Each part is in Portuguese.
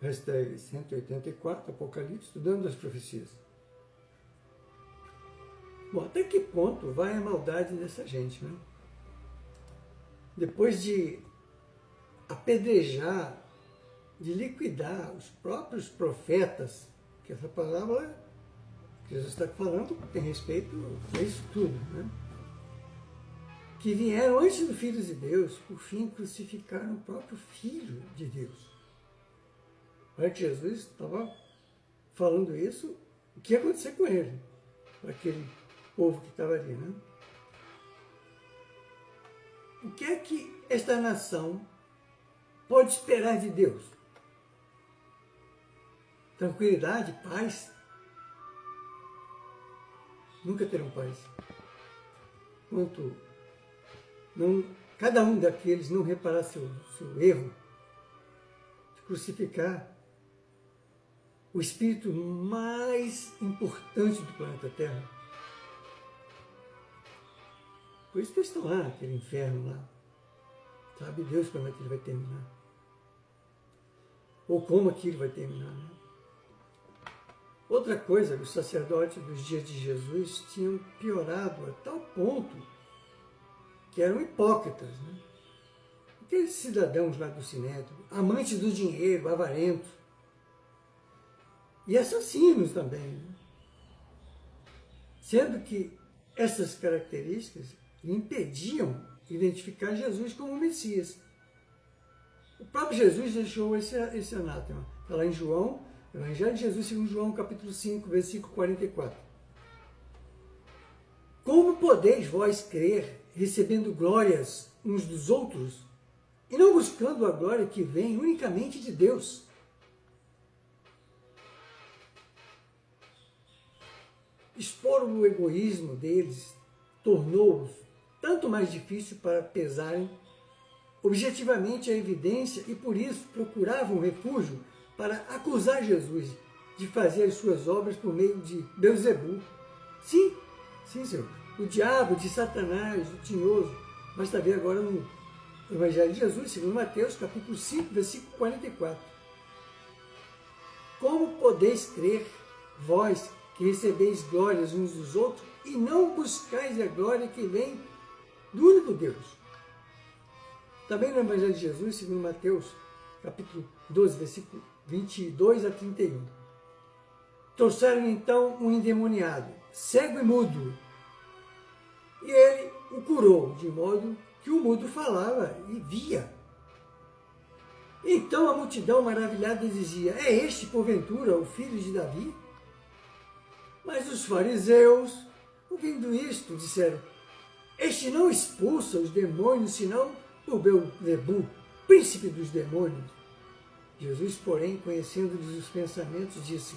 hashtag 184, Apocalipse, estudando as profecias. Bom, até que ponto vai a maldade dessa gente, né? Depois de apedrejar, de liquidar os próprios profetas, que essa palavra que Jesus está falando tem respeito a isso tudo, né? Que vieram antes do Filho de Deus, por fim crucificaram o próprio Filho de Deus. Olha que Jesus estava falando isso, o que ia acontecer com ele, para aquele povo que estava ali, né? O que é que esta nação pode esperar de Deus? Tranquilidade, paz? Nunca terão paz. Enquanto cada um daqueles não reparar seu erro de crucificar o espírito mais importante do planeta Terra. Por isso que eles estão lá, naquele inferno lá. Sabe Deus como aquilo vai terminar. Ou como aquilo vai terminar, né? Outra coisa, os sacerdotes dos dias de Jesus tinham piorado a tal ponto que eram hipócritas, né? Aqueles cidadãos lá do Sinédrio, amantes do dinheiro, avarentos, e assassinos também, né? Sendo que essas características impediam identificar Jesus como Messias. O próprio Jesus deixou esse anátema. Está lá em João, Evangelho de Jesus segundo João, capítulo 5, versículo 44. Como podeis vós crer, recebendo glórias uns dos outros, e não buscando a glória que vem unicamente de Deus? Expor o egoísmo deles tornou-os tanto mais difícil para pesarem objetivamente a evidência e por isso procuravam refúgio para acusar Jesus de fazer as suas obras por meio de Beelzebul. Sim, Senhor. O diabo de Satanás, o tinhoso. Basta ver agora no Evangelho de Jesus, segundo Mateus, capítulo 5, versículo 44. Como podeis crer, vós que recebeis glórias uns dos outros, e não buscais a glória que vem do único Deus? Também no Evangelho de Jesus, segundo Mateus, capítulo 12, versículo 22 a 31. Trouxeram então um endemoniado, cego e mudo, e ele o curou, de modo que o mudo falava e via. Então a multidão maravilhada dizia: é este, porventura, o filho de Davi? Mas os fariseus, ouvindo isto, disseram: este não expulsa os demônios, senão por Beelzebul, príncipe dos demônios. Jesus, porém, conhecendo-lhes os pensamentos, disse: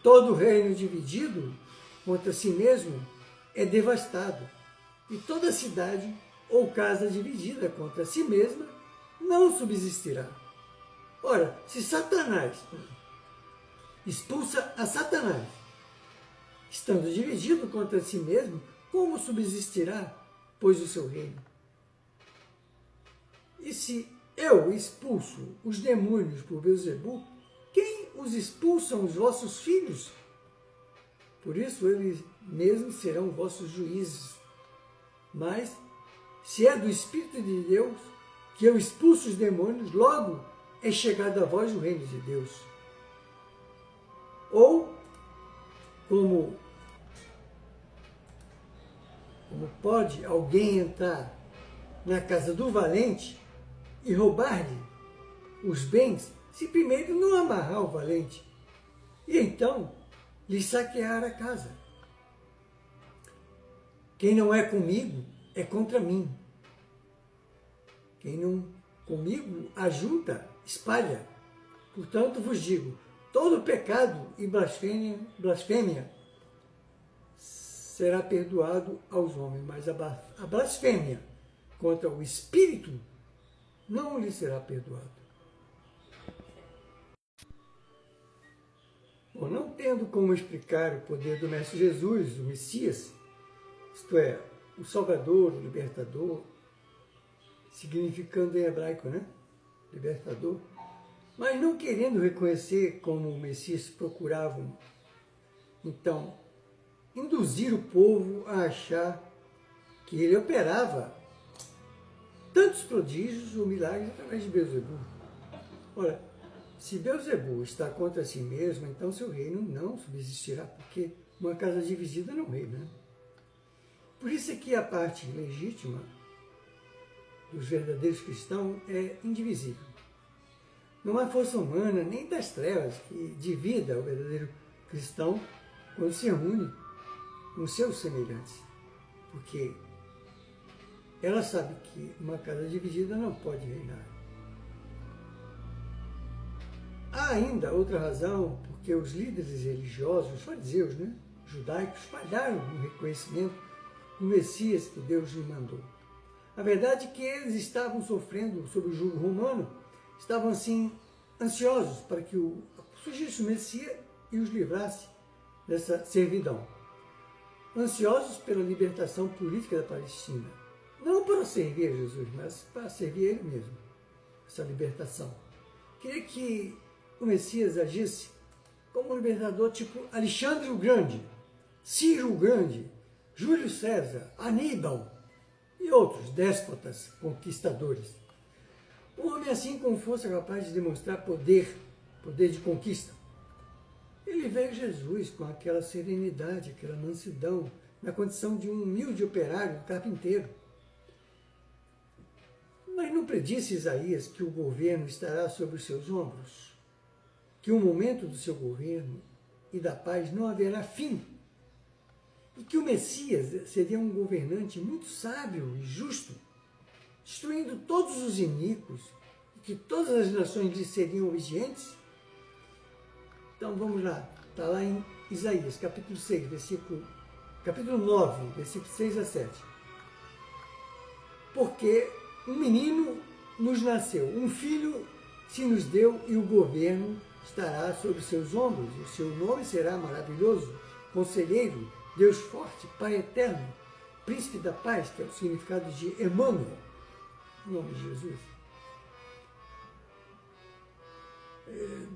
todo reino dividido contra si mesmo é devastado, e toda cidade ou casa dividida contra si mesma não subsistirá. Ora, se Satanás expulsa a Satanás, estando dividido contra si mesmo, como subsistirá, pois, o seu reino? E se eu expulso os demônios por Beelzebul, quem os expulsam? Os vossos filhos? Por isso eles mesmos serão vossos juízes. Mas, se é do Espírito de Deus que eu expulso os demônios, logo é chegado a vós o reino de Deus. Ou, como pode alguém entrar na casa do valente e roubar-lhe os bens, se primeiro não amarrar o valente, e então lhe saquear a casa? Quem não é comigo é contra mim. Quem não comigo ajunta, espalha. Portanto vos digo, todo pecado e blasfêmia será perdoado aos homens, mas a blasfêmia contra o Espírito não lhe será perdoado. Bom, não tendo como explicar o poder do Mestre Jesus, o Messias, isto é, o Salvador, o Libertador, significando em hebraico, né? Libertador. mas não querendo reconhecer como o Messias procuravam, então, induzir o povo a achar que ele operava tantos prodígios ou milagres através de Beelzebul. Ora, se Beelzebul está contra si mesmo, então seu reino não subsistirá, porque uma casa dividida não reina. Por isso é que a parte legítima dos verdadeiros cristãos é indivisível. Não há força humana nem das trevas que divida o verdadeiro cristão quando se reúne com seus semelhantes, porque ela sabe que uma casa dividida não pode reinar. Há ainda outra razão, porque os líderes religiosos, os fariseus, judaicos, falharam no reconhecimento do Messias que Deus lhe mandou. A verdade é que eles estavam sofrendo sob o jugo romano, estavam assim ansiosos para que surgisse o Messias e os livrasse dessa servidão. Ansiosos pela libertação política da Palestina. Não para servir a Jesus, mas para servir a Ele mesmo. Essa libertação. Queria que o Messias agisse como um libertador tipo Alexandre o Grande, Ciro o Grande, Júlio César, Aníbal e outros déspotas conquistadores. Um homem assim com força capaz de demonstrar poder de conquista. Ele veio Jesus com aquela serenidade, aquela mansidão, na condição de um humilde operário, carpinteiro. Mas não predisse Isaías que o governo estará sobre os seus ombros? Que o momento do seu governo e da paz não haverá fim? E que o Messias seria um governante muito sábio e justo, destruindo todos os iníquos, e que todas as nações lhe seriam obedientes? Então vamos lá, está lá em Isaías, capítulo 6, capítulo 9, versículos 6 a 7. Porque um menino nos nasceu, um filho se nos deu e o governo estará sobre seus ombros. O seu nome será maravilhoso, conselheiro, Deus forte, Pai eterno, príncipe da paz, que é o significado de Emmanuel, o nome de Jesus.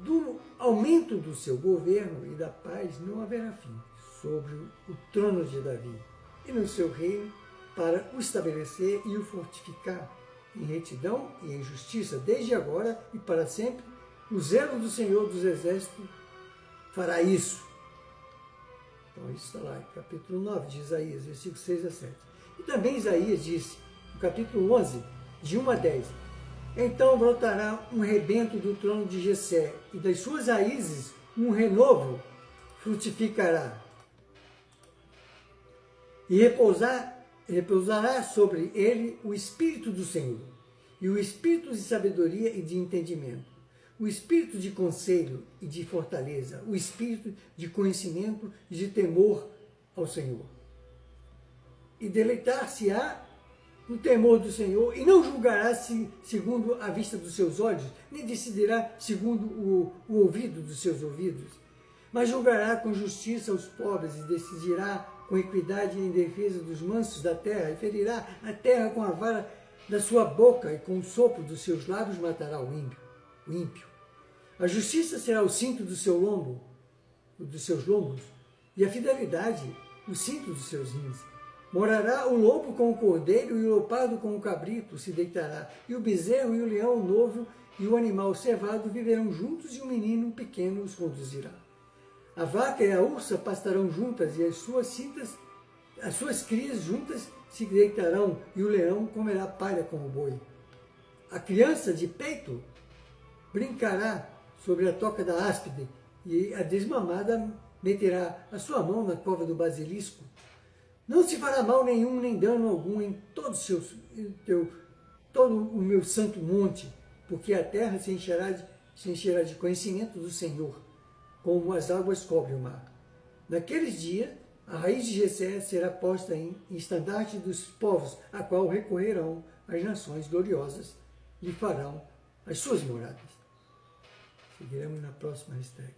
Do aumento do seu governo e da paz não haverá fim sobre o trono de Davi e no seu reino, para o estabelecer e o fortificar em retidão e em justiça, desde agora e para sempre. O zelo do Senhor dos Exércitos fará isso. Então isso está lá, capítulo 9 de Isaías, versículos 6 a 7. E também Isaías disse, no capítulo 11, de 1 a 10, então brotará um rebento do trono de Jessé, e das suas raízes um renovo frutificará. E repousará sobre ele o Espírito do Senhor, e o Espírito de sabedoria e de entendimento, o Espírito de conselho e de fortaleza, o Espírito de conhecimento e de temor ao Senhor. E deleitar-se-á no temor do Senhor, e não julgará segundo a vista dos seus olhos, nem decidirá segundo o ouvido dos seus ouvidos, mas julgará com justiça os pobres e decidirá com equidade em defesa dos mansos da terra, e ferirá a terra com a vara da sua boca, e com o sopro dos seus lábios matará o ímpio. A justiça será o cinto do seu lombo, dos seus lombos, e a fidelidade o cinto dos seus rins. Morará o lobo com o cordeiro, e o leopardo com o cabrito se deitará, e o bezerro e o leão novo e o animal cevado viverão juntos, e o menino pequeno os conduzirá. A vaca e a ursa pastarão juntas, e as suas crias juntas se deitarão, e o leão comerá palha com o boi. A criança de peito brincará sobre a toca da áspide, e a desmamada meterá a sua mão na cova do basilisco. Não se fará mal nenhum, nem dano algum em todo o meu santo monte, porque a terra se encherá de conhecimento do Senhor, como as águas cobrem o mar. Naqueles dias, a raiz de Jessé será posta em estandarte dos povos, a qual recorrerão as nações gloriosas, lhe farão as suas moradas. Seguiremos na próxima hashtag.